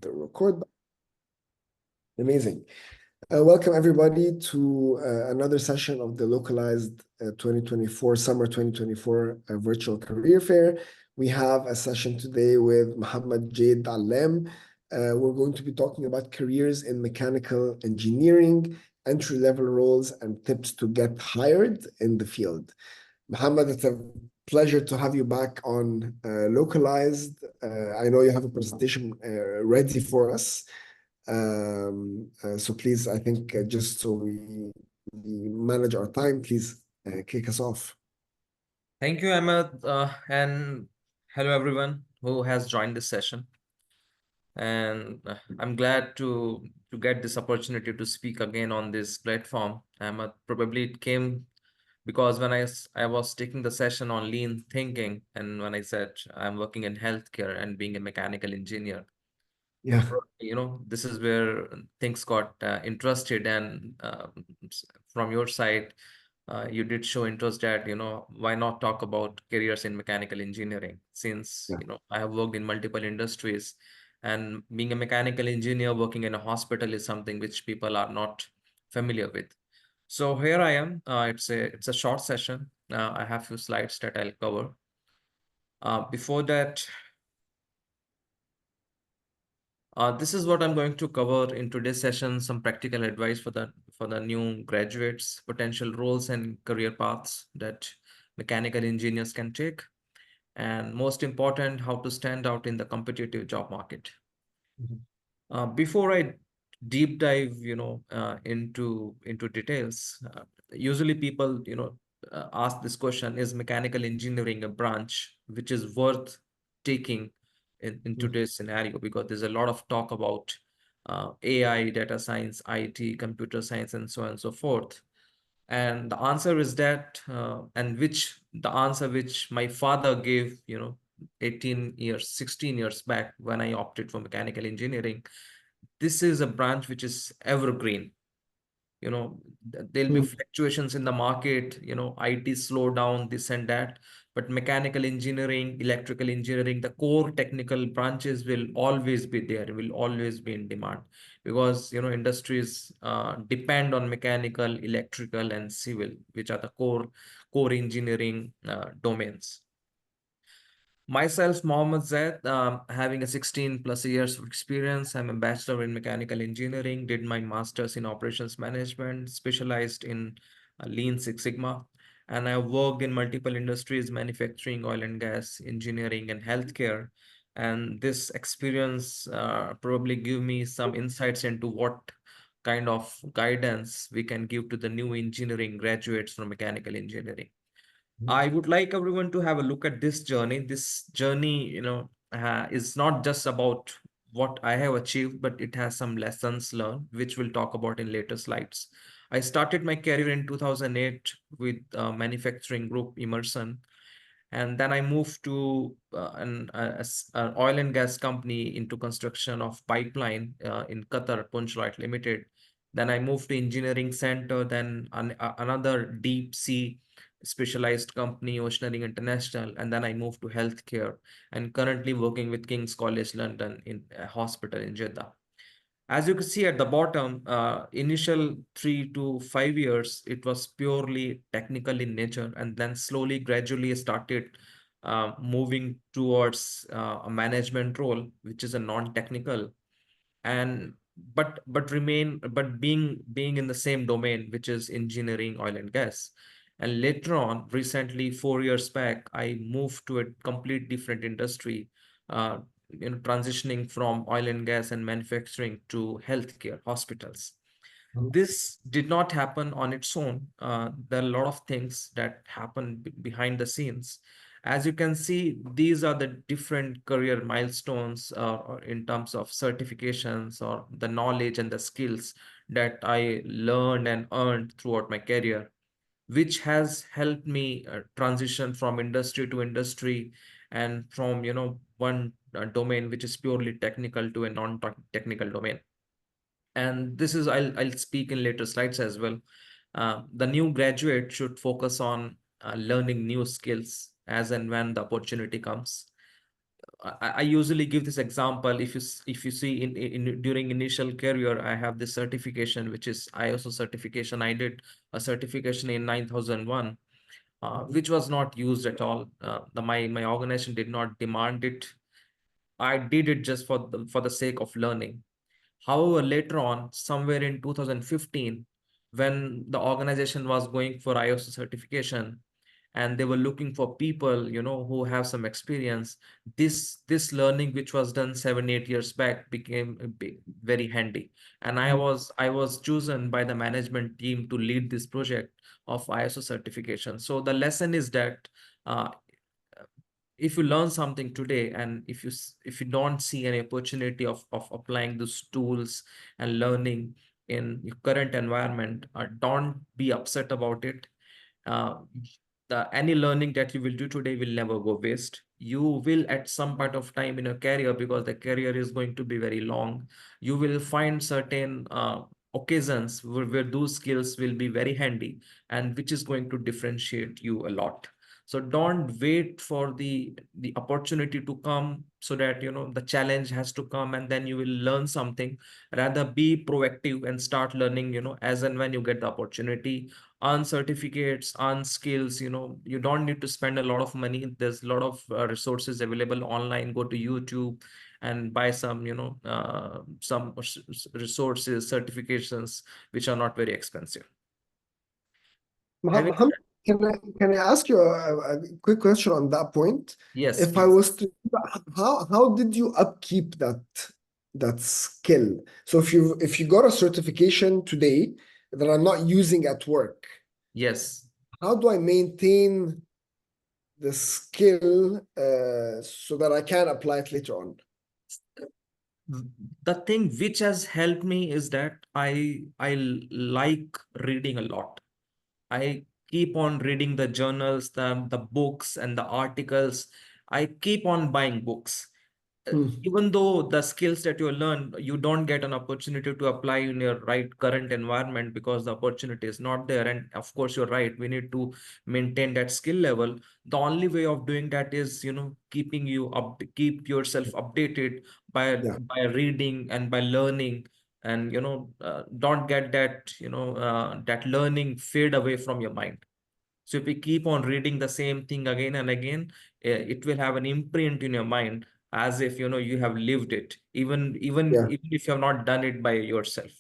the record. Amazing. Welcome everybody to another session of the localized 2024 summer 2024 virtual career fair. We have a session today with Mohammed Jade Allem. We're going to be talking about careers in mechanical engineering, entry-level roles, and tips to get hired in the field. Mohammed, it's a pleasure to have you back on Localized. I know you have a presentation ready for us. So please, I think just so we manage our time, please kick us off. Thank you, Ahmed, and hello everyone who has joined this session. And I'm glad to get this opportunity to speak again on this platform. Ahmed, probably it came because when I was taking the session on lean thinking, and when I said I'm working in healthcare and being a mechanical engineer, Yeah. this is where things got interested, and from your side, you did show interest that, why not talk about careers in mechanical engineering, since, Yeah. I have worked in multiple industries, and being a mechanical engineer working in a hospital is something which people are not familiar with. So here I am. It's a short session. I have few slides that I'll cover. Before that, this is what I'm going to cover in today's session, some practical advice for the new graduates, potential roles and career paths that mechanical engineers can take, and most important, how to stand out in the competitive job market. Before I deep dive, into details, usually people, ask this question: is mechanical engineering a branch which is worth taking in today's scenario? Because there's a lot of talk about AI, data science, IT, computer science, and so on and so forth. And the answer is that, the answer which my father gave, 18 years, 16 years back when I opted for mechanical engineering. This is a branch which is evergreen. There'll be fluctuations in the market, IT slow down, this and that, but mechanical engineering, electrical engineering, the core technical branches will always be there, will always be in demand, because industries depend on mechanical, electrical, and civil, which are the core engineering domains. Myself, Mohammed Zaid, having a 16 plus years of experience. I'm a bachelor in mechanical engineering, did my master's in operations management, specialized in Lean Six Sigma. And I worked in multiple industries, manufacturing, oil and gas, engineering, and healthcare. And this experience probably give me some insights into what kind of guidance we can give to the new engineering graduates from mechanical engineering. I would like everyone to have a look at this journey. This journey, is not just about what I have achieved, but it has some lessons learned, which we'll talk about in later slides. I started my career in 2008 with manufacturing group Emerson, and then I moved to an oil and gas company into construction of pipeline in Qatar, Punchlight Limited. Then I moved to engineering center, then another deep sea specialized company, Oceaneering International, and then I moved to healthcare and currently working with King's College London in a hospital in Jeddah. As you can see at the bottom, initial 3 to 5 years, it was purely technical in nature, and then slowly, gradually started moving towards a management role, which is a non-technical, and but being in the same domain, which is engineering, oil and gas. And later on, recently, 4 years back, I moved to a complete different industry, uh, transitioning from oil and gas and manufacturing to healthcare, hospitals. This did not happen on its own. There are a lot of things that happen behind the scenes. As you can see, these are the different career milestones or in terms of certifications or the knowledge and the skills that I learned and earned throughout my career, which has helped me transition from industry to industry, and from one domain which is purely technical to a non-technical domain. And this is, I'll speak in later slides as well. The new graduate should focus on learning new skills as and when the opportunity comes. I usually give this example. If you see in during initial career, I have this certification, which is ISO certification. I did a certification in 9001, which was not used at all. My organization did not demand it. I did it just for the sake of learning. However, later on, somewhere in 2015, when the organization was going for ISO certification and they were looking for people, who have some experience, this learning, which was done 7 8 years back, became very handy. And I was chosen by the management team to lead this project of ISO certification. So the lesson is that, uh, if you learn something today, and if you don't see any opportunity of applying those tools and learning in your current environment, don't be upset about it. uh, any learning that you will do today will never go waste. You will, at some point of time in your career, because the career is going to be very long, you will find certain occasions where those skills will be very handy, and which is going to differentiate you a lot. So don't wait for the opportunity to come, so that the challenge has to come and then you will learn something. Rather, be proactive and start learning, as and when you get the opportunity. On certificates, on skills, you don't need to spend a lot of money. There's a lot of resources available online. Go to YouTube and buy some, resources, certifications, which are not very expensive. Having Mohammed, can I ask you a quick question on that point? Yes, If I please. was to, how did you upkeep that skill? So if you got a certification today that I'm not using at work, Yes. how do I maintain the skill so that I can apply it later on? The thing which has helped me is that I like reading a lot. I keep on reading the journals, the books and the articles. I keep on buying books. Hmm. Even though the skills that you learn, you don't get an opportunity to apply in your right current environment because the opportunity is not there. And of course, you're right. We need to maintain that skill level. The only way of doing that is, keep yourself updated Yeah, by reading and by learning. And, don't get that learning fade away from your mind. So if we keep on reading the same thing again and again, it will have an imprint in your mind, as if you have lived it, even even yeah, even if you have not done it by yourself.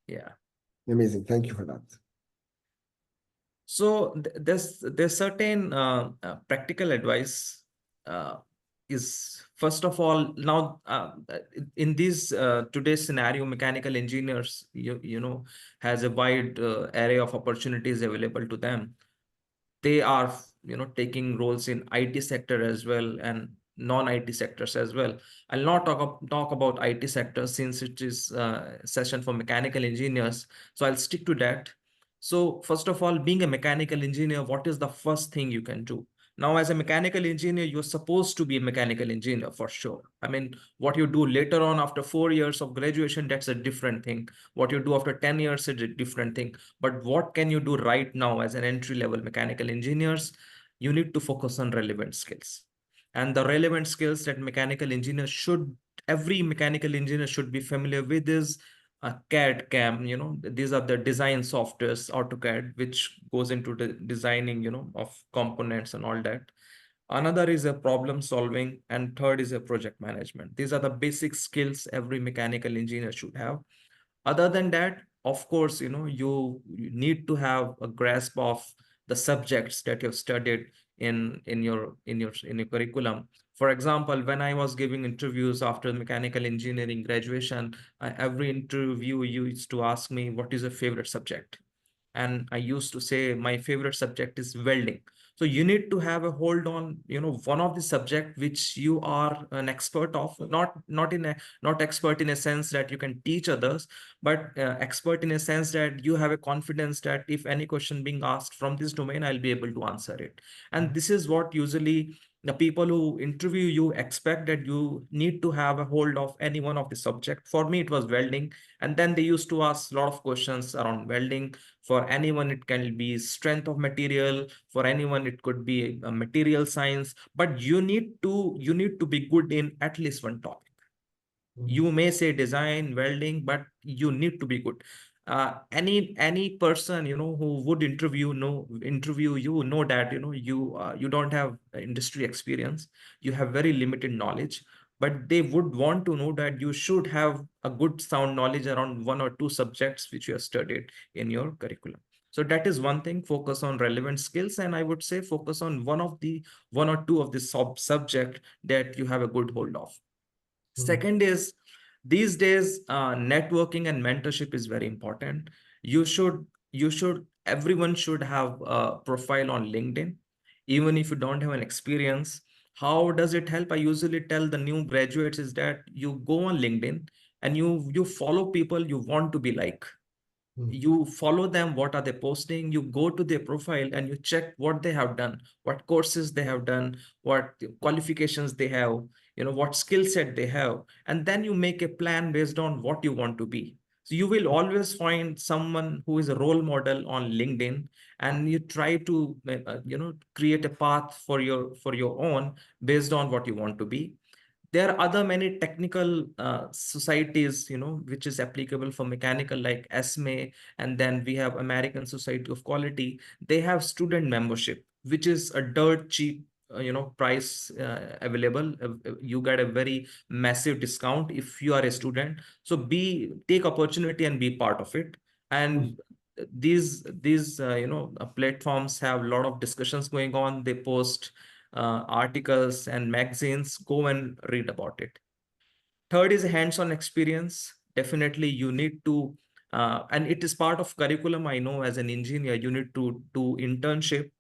Yeah. amazing. Thank you for that. So there's certain practical advice. uh, is first of all, now, in this today's scenario, mechanical engineers, has a wide array of opportunities available to them. They are taking roles in IT sector as well, and non-IT sectors as well. I'll not talk about IT sector, since it is a session for mechanical engineers, so I'll stick to that. So first of all, being a mechanical engineer, what is the first thing you can do? Now, as a mechanical engineer, you're supposed to be a mechanical engineer for sure. I mean, what you do later on after 4 years of graduation, that's a different thing. What you do after 10 years is a different thing. But what can you do right now as an entry level mechanical engineers? You need to focus on relevant skills. And the relevant skills that every mechanical engineer should be familiar with is CAD, CAM. These are the design softwares, AutoCAD, which goes into the designing, of components and all that. Another is a problem solving, and third is a project management. These are the basic skills every mechanical engineer should have. Other than that, of course, you need to have a grasp of the subjects that you've studied in your curriculum. For example, when I was giving interviews after mechanical engineering graduation, every interview used to ask me, what is your favorite subject? And I used to say my favorite subject is welding. So you need to have a hold on, one of the subject which you are an expert of, not expert in a sense that you can teach others, but expert in a sense that you have a confidence that if any question being asked from this domain, I'll be able to answer it. And this is what usually the people who interview you expect that you need to have a hold of any one of the subject. For me, it was welding. And then they used to ask a lot of questions around welding. For anyone, it can be strength of material. For anyone, it could be a material science. But you need to be good in at least one topic. You may say design, welding, but you need to be good. Any person who would interview you know that you don't have industry experience, you have very limited knowledge, but they would want to know that you should have a good sound knowledge around one or two subjects which you have studied in your curriculum. So that is one thing. Focus on relevant skills, and I would say focus on one or two of the subject that you have a good hold of. Second is, these days, networking and mentorship is very important. Everyone should have a profile on LinkedIn, even if you don't have an experience. How does it help? I usually tell the new graduates is that you go on LinkedIn and you follow people you want to be like. You follow them, what are they posting, you go to their profile and you check what they have done, what courses they have done, what qualifications they have, what skill set they have, and then you make a plan based on what you want to be. So you will always find someone who is a role model on LinkedIn, and you try to create a path for your own based on what you want to be. There are other many technical societies, which is applicable for mechanical, like ESME, and then we have American Society of Quality. They have student membership, which is a dirt cheap, price available. You get a very massive discount if you are a student. So take opportunity and be part of it. And these platforms have a lot of discussions going on. They post articles and magazines. Go and read about it. Third is hands-on experience. Definitely you need to, and it is part of curriculum. I know as an engineer, you need to do internship.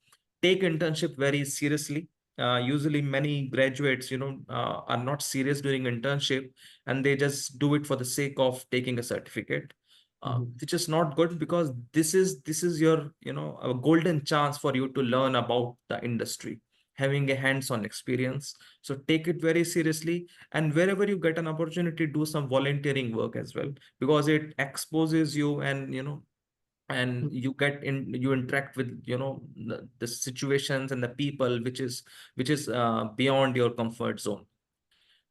Take internship very seriously. Usually many graduates, are not serious during internship, and they just do it for the sake of taking a certificate, which is not good, because this is your, a golden chance for you to learn about the industry, having a hands-on experience. So take it very seriously, and wherever you get an opportunity, do some volunteering work as well, because it exposes you, and you interact with the situations and the people, which is beyond your comfort zone.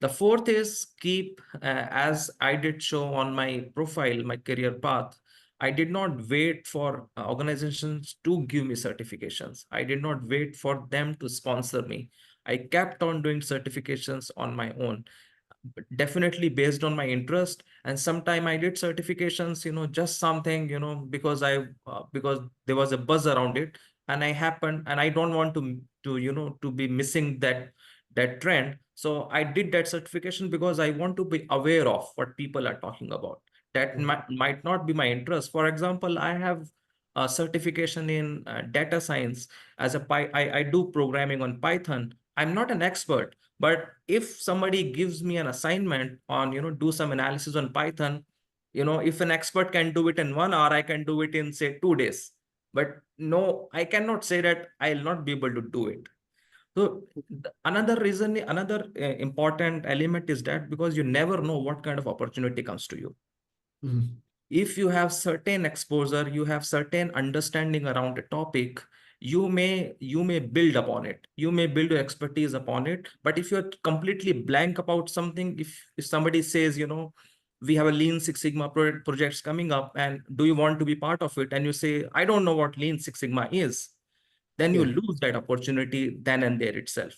The fourth is keep, as I did show on my profile, my career path, I did not wait for organizations to give me certifications. I did not wait for them to sponsor me. I kept on doing certifications on my own, definitely based on my interest. And sometime I did certifications, just something, because there was a buzz around it, and I don't want to be missing that trend. So I did that certification because I want to be aware of what people are talking about. That might not be my interest. For example, I have a certification in data science. I do programming on Python. I'm not an expert, but if somebody gives me an assignment on, do some analysis on Python, if an expert can do it in 1 hour, I can do it in, say, 2 days. But no, I cannot say that I'll not be able to do it. So another reason, another important element is that because you never know what kind of opportunity comes to you. If you have certain exposure, you have certain understanding around a topic, you may build upon it, you may build your expertise upon it. But if you're completely blank about something, if somebody says, we have a Lean Six Sigma projects coming up, and do you want to be part of it, and you say, I don't know what Lean Six Sigma is, then you lose that opportunity then and there itself.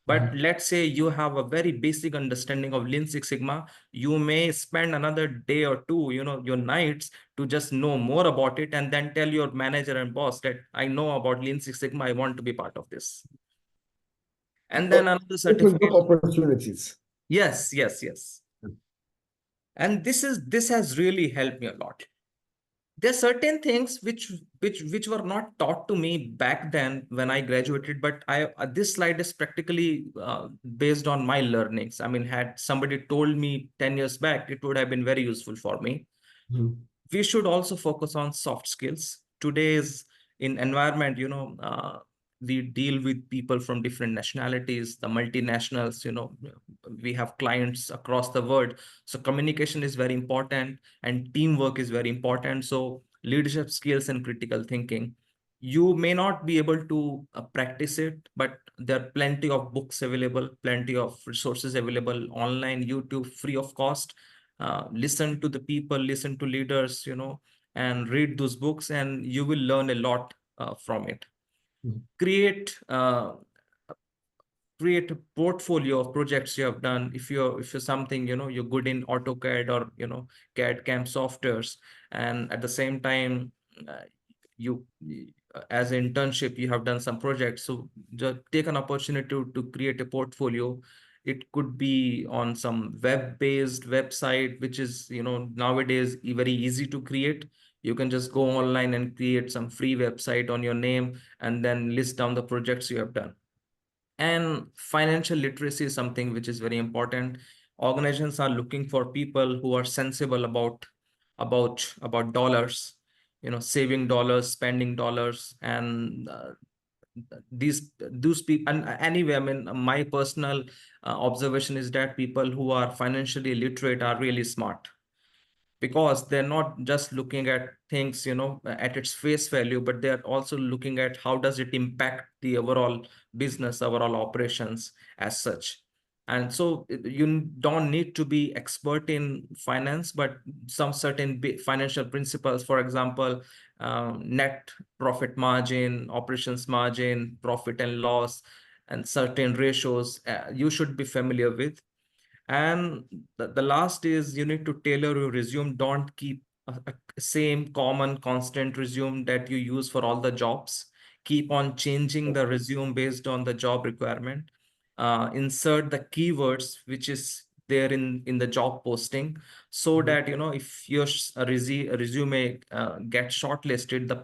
But let's say you have a very basic understanding of Lean Six Sigma, you may spend another day or two, your nights, to just know more about it, and then tell your manager and boss that I know about Lean Six Sigma, I want to be part of this. And then another certification. Opportunities. Yes, yes, yes. And this has really helped me a lot. There are certain things which were not taught to me back then when I graduated, but this slide is practically based on my learnings. I mean, had somebody told me 10 years back, it would have been very useful for me. We should also focus on soft skills. Today's in environment, we deal with people from different nationalities, the multinationals, we have clients across the world. So communication is very important and teamwork is very important. So leadership skills and critical thinking. You may not be able to practice it, but there are plenty of books available, plenty of resources available online, YouTube, free of cost. Listen to the people, listen to leaders, and read those books, and you will learn a lot from it. Mhm. Create a portfolio of projects you have done. If you're something, you're good in AutoCAD or CAD CAM softwares, and at the same time, you as an internship you have done some projects, so just take an opportunity to create a portfolio. It could be on some web-based website, which is nowadays very easy to create. You can just go online and create some free website on your name and then list down the projects you have done. And financial literacy is something which is very important. Organizations are looking for people who are sensible about dollars, saving dollars, spending dollars, and those people. And anyway, I mean, my personal observation is that people who are financially literate are really smart, because they're not just looking at things at its face value, but they're also looking at how does it impact the overall business, overall operations as such. And so you don't need to be expert in finance, but some certain financial principles, for example, net profit margin, operations margin, profit and loss, and certain ratios, you should be familiar with. And the last is you need to tailor your resume. Don't keep a same common constant resume that you use for all the jobs. Keep on changing the resume based on the job requirement. Insert the keywords which is there in the job posting, so Mhm. that if your resume gets shortlisted, the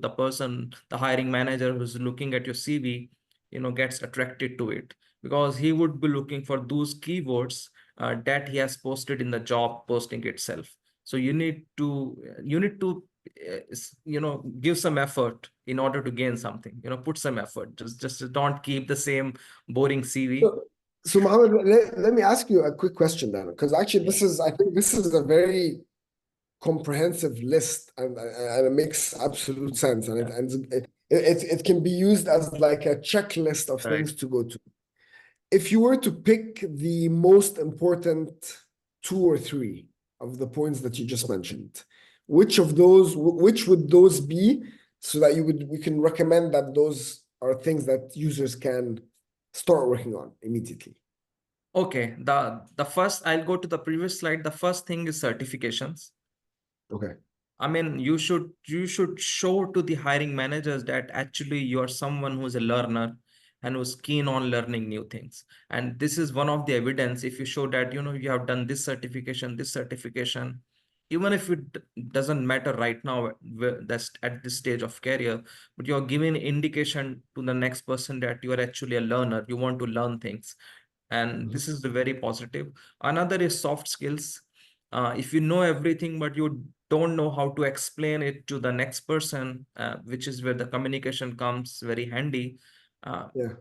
person, the hiring manager who's looking at your CV, gets attracted to it, because he would be looking for those keywords that he has posted in the job posting itself. So you need to give some effort in order to gain something. Put some effort. Just don't keep the same boring CV. So, so Mohammed, let me ask you a quick question then, because actually Yeah. I think this is a very comprehensive list, and it makes absolute sense, and Yeah. it can be used as like a checklist of Right. things to go to. If you were to pick the most important two or three of the points that you just mentioned, which would those be, so that we can recommend that those are things that users can start working on immediately? Okay. The first, I'll go to the previous slide. The first thing is certifications. Okay. I mean, you should show to the hiring managers that actually you are someone who's a learner and who's keen on learning new things. And this is one of the evidence. If you show that you have done this certification, even if it doesn't matter right now, that's at this stage of career, but you're giving indication to the next person that you are actually a learner. You want to learn things, and Mhm. this is the very positive. Another is soft skills. If you know everything but you don't know how to explain it to the next person, which is where the communication comes very handy. uh, Yeah.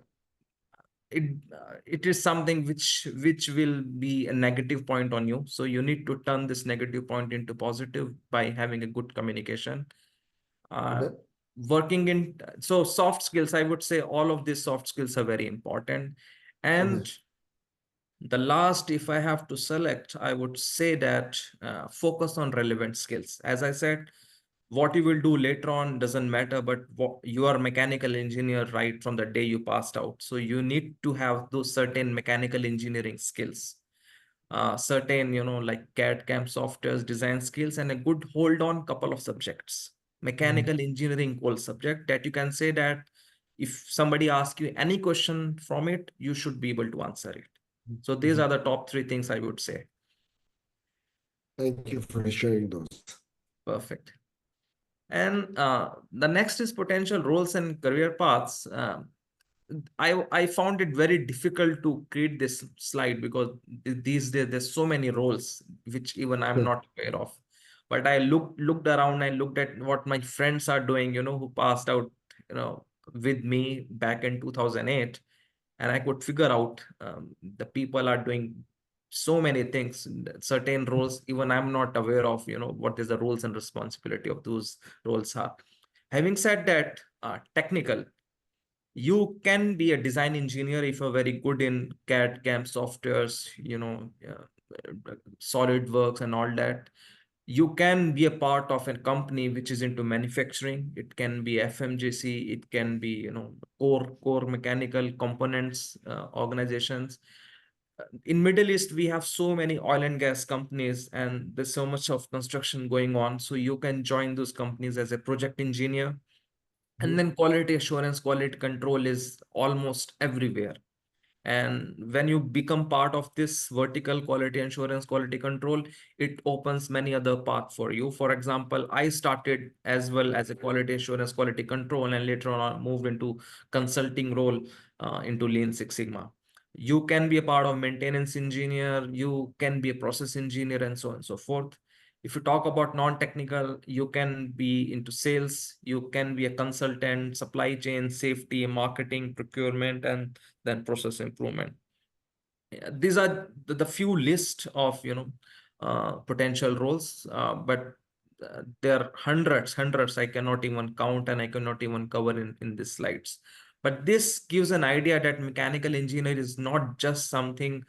it is something which will be a negative point on you, so you need to turn this negative point into positive by having a good communication. uh, Okay. Working in, so soft skills, I would say all of these soft skills are very important. Okay. And the last, if I have to select, I would say that focus on relevant skills. As I said, what you will do later on doesn't matter, but you are a mechanical engineer right from the day you passed out. So you need to have those certain mechanical engineering skills, certain, like CAD CAM softwares, design skills, and a good hold on couple of subjects. Mhm. Mechanical engineering whole subject that you can say that if somebody asks you any question from it, you should be able to answer it. So these Mhm. are the top three things I would say. Thank you for sharing those. Perfect. And the next is potential roles and career paths. I found it very difficult to create this slide because these days there's so many roles which even I'm Sure. not aware of. But I looked around, I looked at what my friends are doing, who passed out, with me back in 2008, and I could figure out the people are doing so many things, certain roles, even I'm not aware of, what is the roles and responsibility of those roles are. Having said that, technical, you can be a design engineer if you're very good in CAD, CAM softwares, SolidWorks and all that. You can be a part of a company which is into manufacturing. It can be FMGC, it can be, core mechanical components organizations. In Middle East, we have so many oil and gas companies, and there's so much of construction going on. So you can join those companies as a project engineer. And Mhm. then quality assurance, quality control is almost everywhere. And when you become part of this vertical quality assurance, quality control, it opens many other paths for you. For example, I started as well as a quality assurance, quality control, and later on moved into consulting role into Lean Six Sigma. You can be a part of maintenance engineer, you can be a process engineer, and so on and so forth. If you talk about non-technical, you can be into sales, you can be a consultant, supply chain, safety, marketing, procurement, and then process improvement. These are the few list of potential roles, but there are hundreds I cannot even count, and I cannot even cover in these slides. But this gives an idea that mechanical engineer is not just something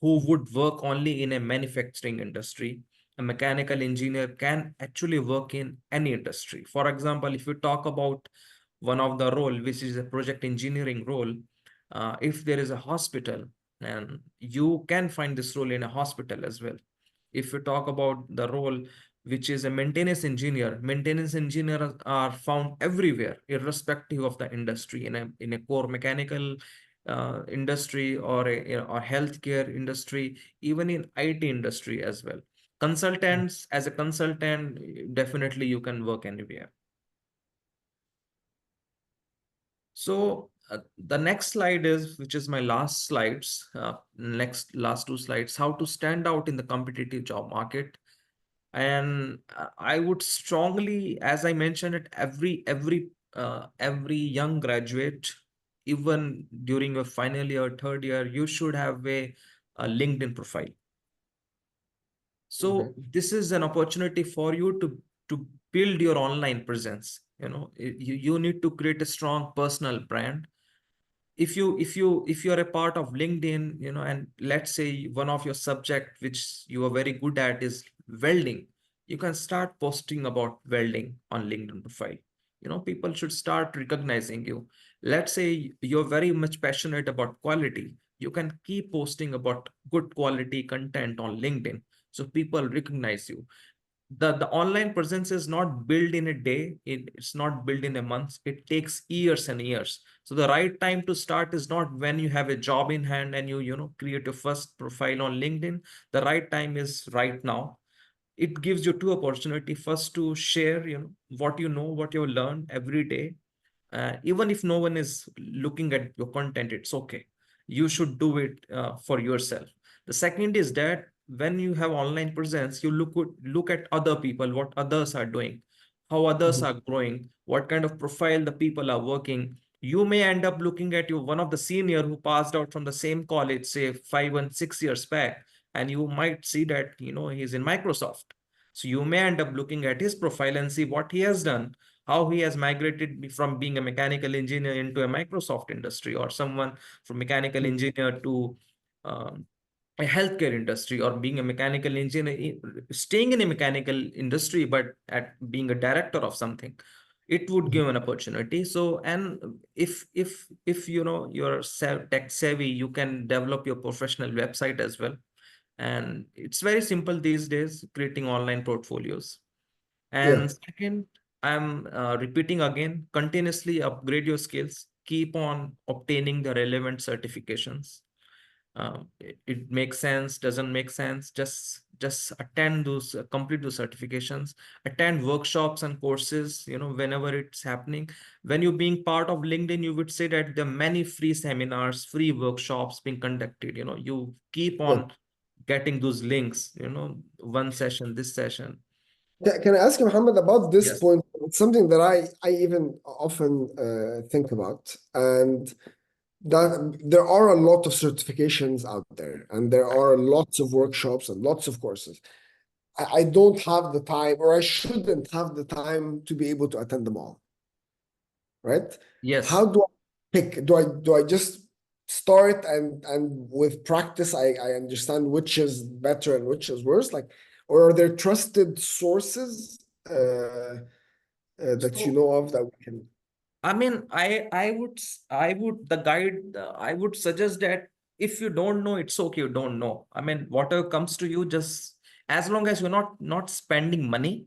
who would work only in a manufacturing industry. A mechanical engineer can actually work in any industry. For example, if you talk about one of the role, which is a project engineering role, if there is a hospital, and you can find this role in a hospital as well. If you talk about the role which is a maintenance engineer are found everywhere, irrespective of the industry, in a core mechanical industry, or healthcare industry, even in IT industry as well. Consultants, as a consultant, definitely you can work anywhere. So the next slide is, which is my last slides, last two slides, how to stand out in the competitive job market. And I would strongly, as I mentioned it, every young graduate, even during your final year, third year, you should have a LinkedIn profile. Okay. So this is an opportunity for you to build your online presence. You need to create a strong personal brand. If you're a part of LinkedIn, and let's say one of your subject which you are very good at is welding, you can start posting about welding on LinkedIn profile. People should start recognizing you. Let's say you're very much passionate about quality, you can keep posting about good quality content on LinkedIn, so people recognize you. The online presence is not built in a day, it's not built in a month, it takes years and years. So the right time to start is not when you have a job in hand and you create your first profile on LinkedIn. The right time is right now. It gives you two opportunity: first, to share what you learn every day. Even if no one is looking at your content, it's okay. You should do it for yourself. The second is that when you have online presence, you look at other people, what others are doing, how others Mhm. are growing, what kind of profile the people are working. You may end up looking at one of the senior who passed out from the same college, say 5 and 6 years back, and you might see that he's in Microsoft. So you may end up looking at his profile and see what he has done, how he has migrated from being a mechanical engineer into a Microsoft industry, or someone from mechanical engineer to um, a healthcare industry, or being a mechanical engineer, staying in a mechanical industry, but at being a director of something. It would give an opportunity. So, and if you're tech savvy, you can develop your professional website as well. And it's very simple these days, creating online portfolios. Yeah. And second, I'm repeating again, continuously upgrade your skills, keep on obtaining the relevant certifications. It makes sense, doesn't make sense, just attend those, complete those certifications, attend workshops and courses, whenever it's happening. When you're being part of LinkedIn, you would say that there are many free seminars, free workshops being conducted. You keep Good. on getting those links, one session, this session. Can I ask you, Muhammad, about this Yes. point? It's something that I even often think about, and that there are a lot of certifications out there, and there are lots of workshops and lots of courses. I don't have the time, or I shouldn't have the time to be able to attend them all, right? Yes. How do I pick? Do I just start and with practice I understand which is better and which is worse? Like, or are there trusted sources that you So, know of that we can? I mean, I would the guide I would suggest that if you don't know, it's okay, you don't know. I mean, whatever comes to you, just as long as you're not spending money,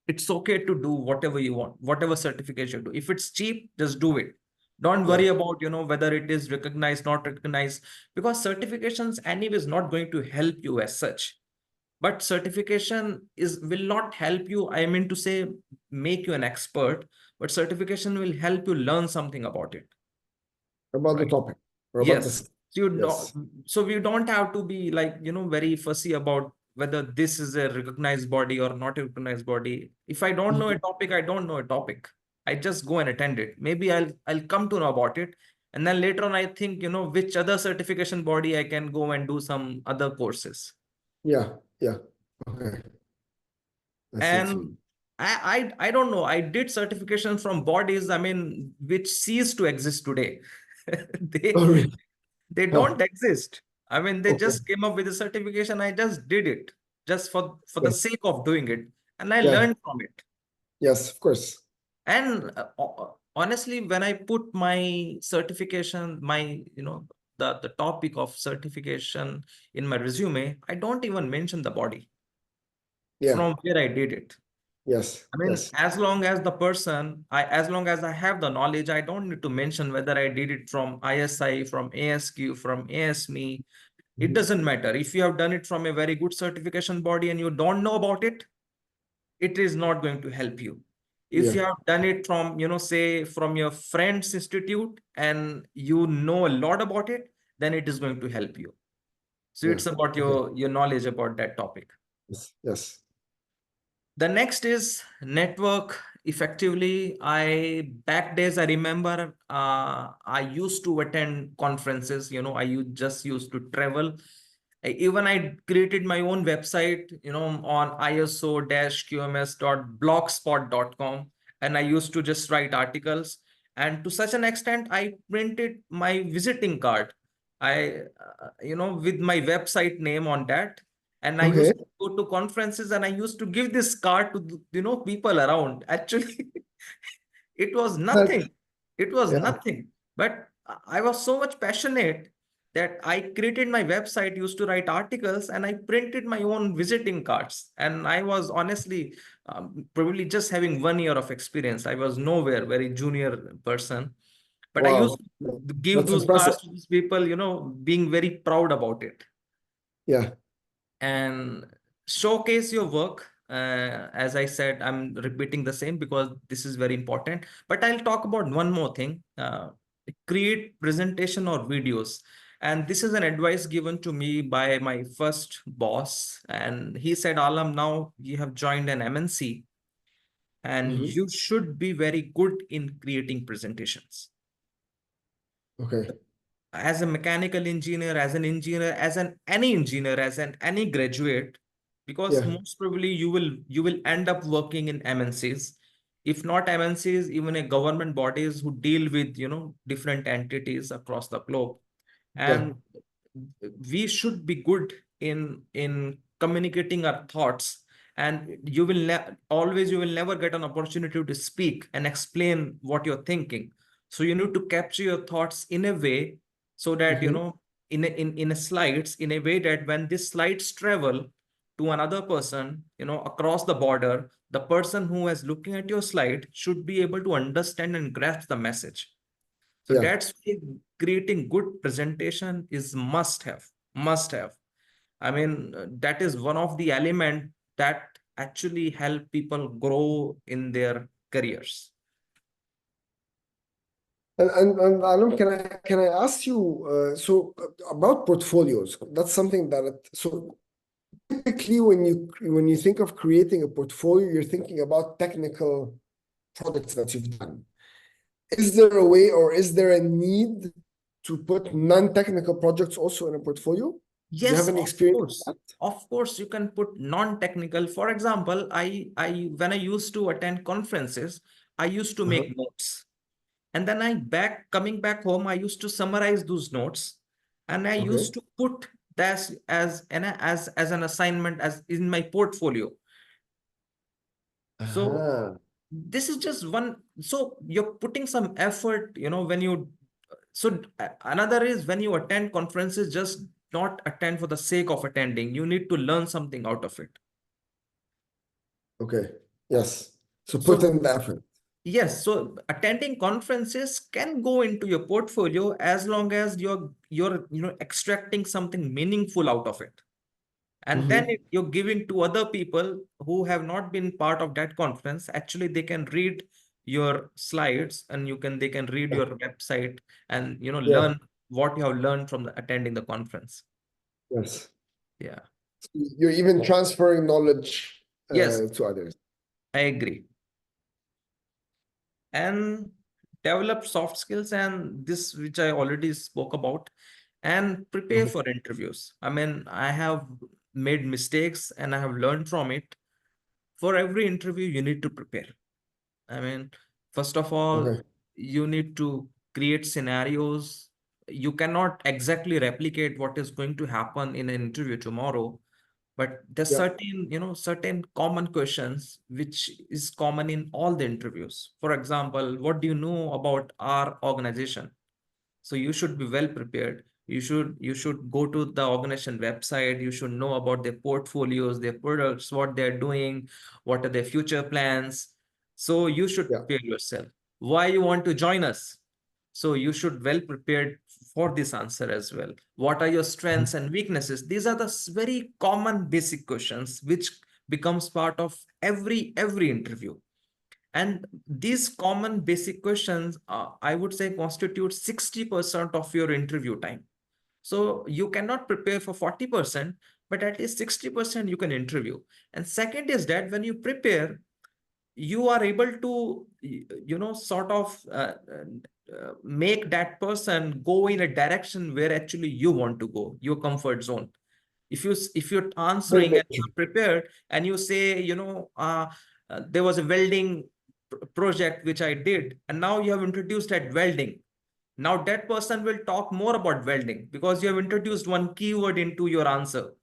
it's okay to do whatever you want, whatever certification you do. If it's cheap, just do it. Don't Yeah, worry about, whether it is recognized, not recognized, because certifications anyway is not going to help you as such. But certification is will not help you, I mean to say, make you an expert, but certification will help you learn something about it, about the right? topic or about Yes. this. So you know, Yes. so we don't have to be like, very fussy about whether this is a recognized body or not a recognized body. If I don't know a Mhm. topic, I don't know a topic. I just go and attend it. Maybe I'll come to know about it. And then later on, I think, which other certification body I can go and do some other courses. Yeah, yeah. Okay, I see what you And mean. I don't know. I did certification from bodies, I mean, which cease to exist today. Oh, They really? they Huh. don't exist. I mean, they Okay. just came up with a certification. I just did it just for the Okay. sake of doing it, and I Yeah. learned from it. Yes, of course. And honestly, when I put my certification, my the topic of certification in my resume, I don't even mention the body Yeah. from where I did it. Yes. I mean, Yes. as long as I have the knowledge, I don't need to mention whether I did it from ISI, from ASQ, from ASME. It Mhm. doesn't matter. If you have done it from a very good certification body and you don't know about it, it is not going to help you. If Yeah. you have done it from, say from your friend's institute and you know a lot about it, then it is going to help you. So Yeah. it's about Okay. your knowledge about that topic. Yes. Yes. The next is network effectively. Back days, I remember I used to attend conferences, just used to travel. Even I created my own website, on iso-qms.blogspot.com. And I used to just write articles. And to such an extent, I printed my visiting card. With my website name on that. And I Okay. used to go to conferences and I used to give this card to, people around. Actually, it was That, nothing. It was yeah. nothing. But I was so much passionate that I created my website, used to write articles, and I printed my own visiting cards. And I was honestly probably just having 1 year of experience. I was nowhere, very junior person. But I used Wow. to give That's those impressive. cards to these people, being very proud about it Yeah. and showcase your work. As I said, I'm repeating the same because this is very important. But I'll talk about one more thing. Create presentation or videos. And this is an advice given to me by my first boss. And he said, Alam, now you have joined an MNC and Hmm. you should be very good in creating presentations. Okay. As a mechanical engineer, as an engineer, as an any engineer, as an any graduate, because Yeah. most probably you will end up working in MNCs, if not MNCs, even a government bodies who deal with different entities across the globe. Yeah. And we should be good in communicating our thoughts. And you will never get an opportunity to speak and explain what you're thinking. So you need to capture your thoughts in a way so that Hmm. in a slides, in a way that when these slides travel to another person across the border, the person who is looking at your slide should be able to understand and grasp the message. So Yeah. that's why creating good presentation is must have. I mean, that is one of the element that actually help people grow in their careers. And Alam, can I ask you, so about portfolios? That's something that so Typically, when you think of creating a portfolio, you're thinking about technical products that you've done. Is there a way or is there a need to put non-technical projects also in a portfolio? Do you have Yes, any of experience with course. that? Of course, you can put non-technical. For example, when I used to attend conferences, I used to Uh-huh. make notes. And then coming back home, I used to summarize those notes, and I Okay. used to put that as an assignment as in my portfolio. So Uh-huh. this is just one. So you're putting some effort, when you. So another is when you attend conferences, just not attend for the sake of attending. You need to learn something out of it. Okay. Yes. So put So in the effort. yes, so attending conferences can go into your portfolio as long as you're extracting something meaningful out of it. And then Mm-hmm. you're giving to other people who have not been part of that conference. Actually, they can read your slides, and they can read Yeah. your website, and Yeah. learn what you have learned from attending the conference. Yes. Yeah. So you're even transferring knowledge Yes, to others. I agree. And develop soft skills, and this which I already spoke about, and prepare Mhm. for interviews. I mean, I have made mistakes and I have learned from it. For every interview, you need to prepare. I mean, first of all, Okay. you need to create scenarios. You cannot exactly replicate what is going to happen in an interview tomorrow, but there's Yeah. certain common questions which is common in all the interviews. For example, what do you know about our organization? So you should be well prepared. You should go to the organization website. You should know about their portfolios, their products, what they're doing, what are their future plans. So you should Yeah. prepare yourself. Why you want to join us? So you should well prepared for this answer as well. What are your strengths and weaknesses? These are the very common basic questions which becomes part of every interview. And these common basic questions, I would say, constitute 60% of your interview time. So you cannot prepare for 40%, but at least 60% you can interview. And second is that when you prepare, you are able to, sort of make that person go in a direction where actually you want to go, your comfort zone. If you're answering and Motivation. you're prepared and you say, there was a welding project which I did, and now you have introduced that welding. Now that person will talk more about welding because you have introduced one keyword into your answer.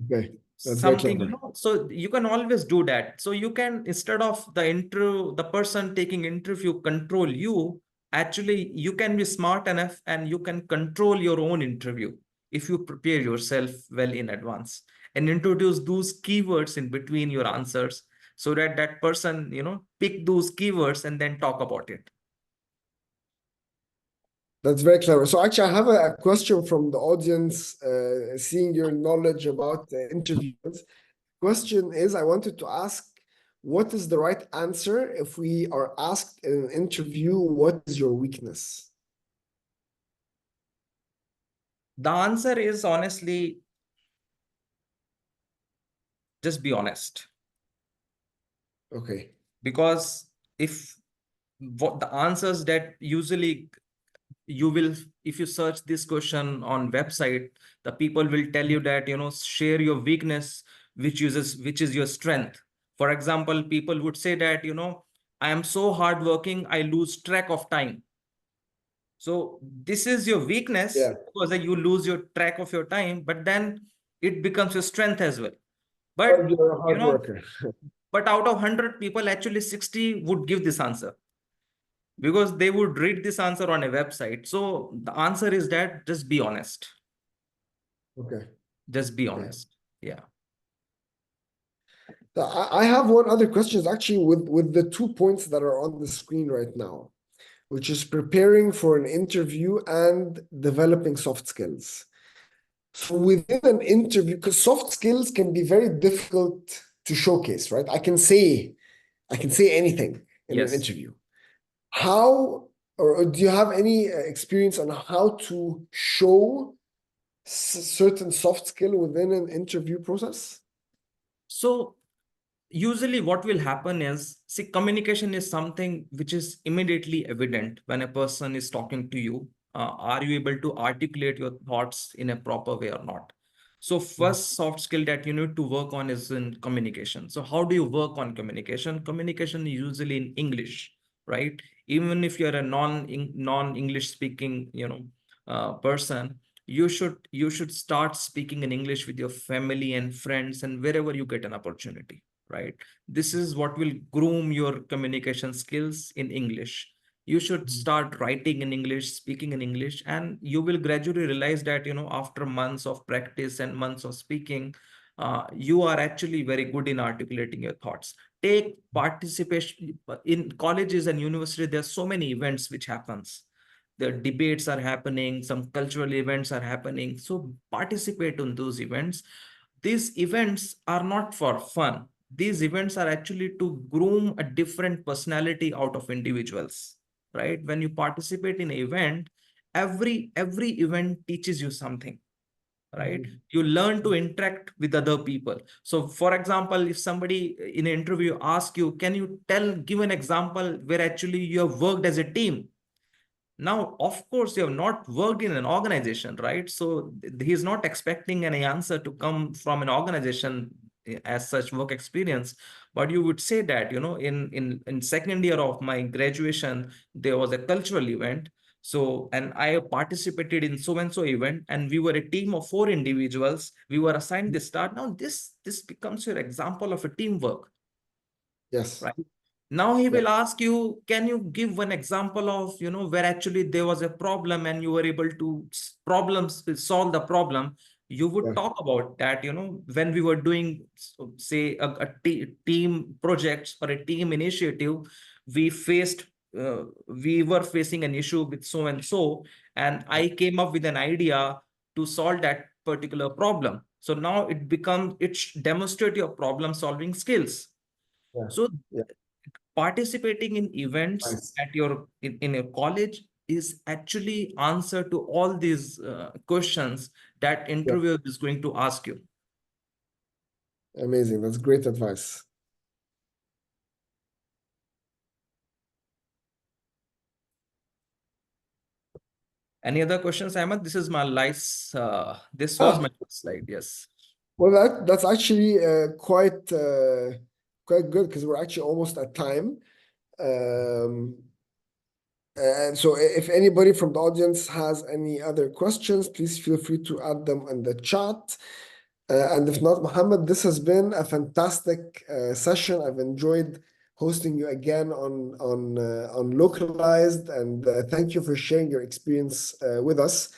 Okay. That's very Something, clever. so you can always do that. So you can, instead of the person taking interview control you, actually you can be smart enough and you can control your own interview if you prepare yourself well in advance and introduce those keywords in between your answers, so that that person pick those keywords and then talk about it. That's very clever. So actually, I have a question from the audience, seeing your knowledge about interviews. Question is, I wanted to ask, what is the right answer if we are asked in an interview, what is your weakness? The answer is, honestly, just be honest. Okay. Because if what the answers that usually you will, if you search this question on website, the people will tell you that, share your weakness, which is your strength. For example, people would say that, I am so hardworking, I lose track of time. So this is your weakness Yeah. because you lose your track of your time, but then it becomes your strength as well. Or But you're a you hard know worker. but out of 100 people, actually 60 would give this answer because they would read this answer on a website. So the answer is that just be honest. Okay. Just be Okay. honest. Yeah. So I have one other question actually with the 2 points that are on the screen right now, which is preparing for an interview and developing soft skills. So within an interview, because soft skills can be very difficult to showcase, right? I can say anything in an Yes. interview. How or do you have any experience on how to show certain soft skill within an interview process? So usually what will happen is, see, communication is something which is immediately evident when a person is talking to you. Are you able to articulate your thoughts in a proper way or not? So first soft skill that you need to work on is in communication. So how do you work on communication? Communication is usually in English, right? Even if you're a non-English speaking, person, you should start speaking in English with your family and friends and wherever you get an opportunity, right? This is what will groom your communication skills in English. You should start writing in English, speaking in English, and you will gradually realize that, after months of practice and months of speaking, you are actually very good in articulating your thoughts. Take participation in colleges and university. There's so many events which happens. The debates are happening, some cultural events are happening. So participate in those events. These events are not for fun. These events are actually to groom a different personality out of individuals, right? When you participate in an event, every event teaches you something, right? You learn to interact with other people. So for example, if somebody in an interview asks you, can you give an example where actually you have worked as a team? Now, of course, you have not worked in an organization, right? So he's not expecting any answer to come from an organization as such work experience. But you would say that, in second year of my graduation, there was a cultural event. So, and I participated in so and so event, and we were a team of 4 individuals. We were assigned this start. Now, this becomes your example of a teamwork, Yes. right? Now he Yeah. will ask you, can you give one example of, where actually there was a problem and you were able to solve the problem? You would Yeah. talk about that, when we were doing, say, team projects or a team initiative, we faced, we were facing an issue with so and so, and I came up with an idea to solve that particular problem. So now it demonstrate your problem solving skills. Yeah. So Yeah. participating in events Nice. at in a college is actually answer to all these questions that Yeah. interviewer is going to ask you. Amazing. That's great advice. Any other questions, Ahmed? This is my last, this was Ah, my last slide. Yes. well, that's actually quite good because we're actually almost at time. Um, and so if anybody from the audience has any other questions, please feel free to add them in the chat. And if not, Mohammed, this has been a fantastic session. I've enjoyed hosting you again on Localized, and thank you for sharing your experience with us.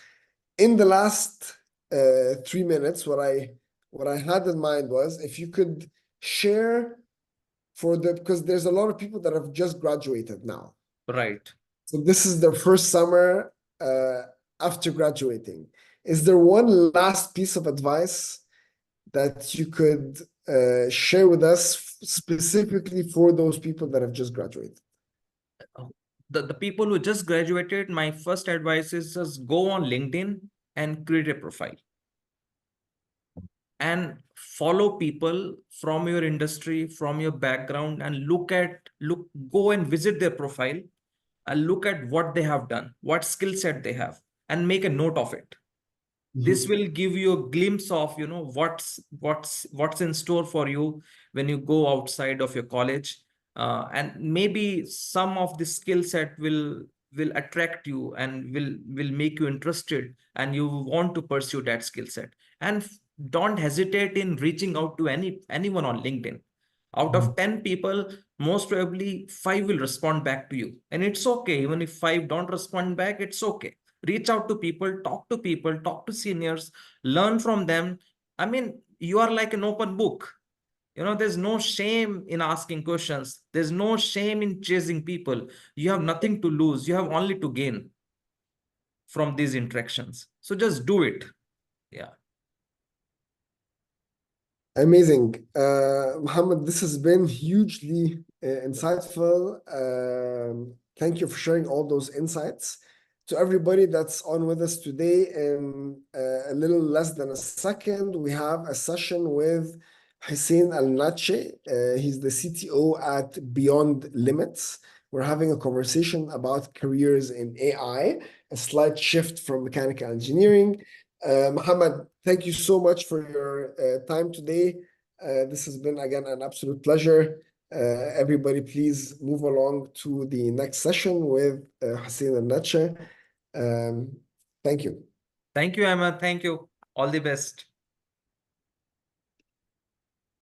In the last 3 minutes, what I had in mind was if you could share because there's a lot of people that have just graduated now. Right. So this is their first summer uh, after graduating. Is there one last piece of advice that you could share with us specifically for those people that have just graduated? The people who just graduated, my first advice is just go on LinkedIn and create a profile and follow people from your industry, from your background, and go and visit their profile and look at what they have done, what skill set they have, and make a note of it. This will give you a glimpse of, what's in store for you when you go outside of your college. And maybe some of the skill set will attract you and will make you interested, and you want to pursue that skill set. And don't hesitate in reaching out to anyone on LinkedIn. Out of 10 people, most probably 5 will respond back to you, and it's okay. Even if 5 don't respond back, it's okay. Reach out to people, talk to seniors, learn from them. I mean, you are like an open book. There's no shame in asking questions. There's no shame in chasing people. You have nothing to lose. You have only to gain from these interactions. So just do it. Yeah. Amazing. Mohammed, this has been hugely insightful. Thank you for sharing all those insights. to everybody that's on with us today. In a little less than a second, we have a session with Hussein Al-Nache. He's the CTO at Beyond Limits. We're having a conversation about careers in AI, a slight shift from mechanical engineering. Muhammad, thank you so much for your time today. This has been, again, an absolute pleasure. Everybody, please move along to the next session with Hussein Al-Nache. Thank you. Thank you, Emma. Thank you. All the best.